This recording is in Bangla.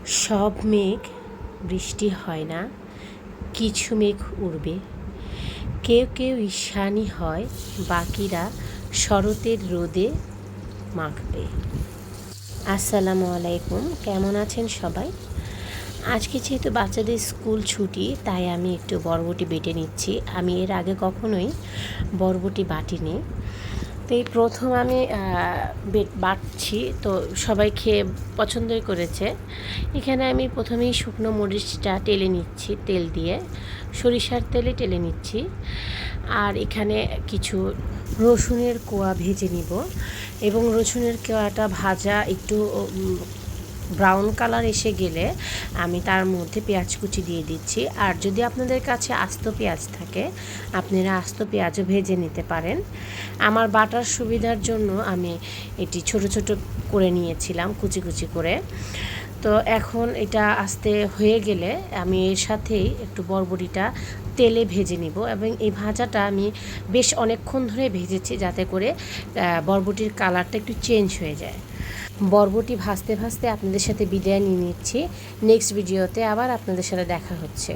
সব মেঘ বৃষ্টি হয় না, কিছু মেঘ উড়বে। কেউ কেউ ঈশানী হয়, বাকিরা শরতের রোদে মাখবে। আসসালামু আলাইকুম, কেমন আছেন সবাই? আজকে যেহেতু বাচ্চাদের স্কুল ছুটি, তাই আমি একটু বরবটি বেটে নিচ্ছি। আমি এর আগে কখনোই বরবটি বাটিনি। তো এই প্রথম আমি বাটছি, তো সবাই খেয়ে পছন্দই করেছে। এখানে আমি প্রথমেই শুকনো মরিচটা টেলে নিচ্ছি, তেল দিয়ে সরিষার তেলে টেলে নিচ্ছি। আর এখানে কিছু রসুনের কোয়া ভেজে নিব, এবং রসুনের কোয়াটা ভাজা একটু ব্রাউন কালার এসে গেলে আমি তার মধ্যে পেঁয়াজ কুচি দিয়ে দিচ্ছি। আর যদি আপনাদের কাছে আস্ত পেঁয়াজ থাকে, আপনারা আস্ত পেঁয়াজও ভেজে নিতে পারেন। আমার বাটার সুবিধার জন্য আমি এটি ছোট ছোট করে নিয়েছিলাম, কুচি কুচি করে। তো এখন এটা আস্তে হয়ে গেলে আমি এর সাথেই একটু বরবটিটা তেলে ভেজে নিব, এবং এই ভাজাটা আমি বেশ অনেকক্ষণ ধরে ভেজেছি, যাতে করে বরবটির কালারটা একটু চেঞ্জ হয়ে যায়। বরবটি ভাজতে ভাজতে আপনাদের সাথে বিদায় নিয়ে নিচ্ছি। নেক্সট ভিডিওতে আবার আপনাদের সাথে দেখা হচ্ছে।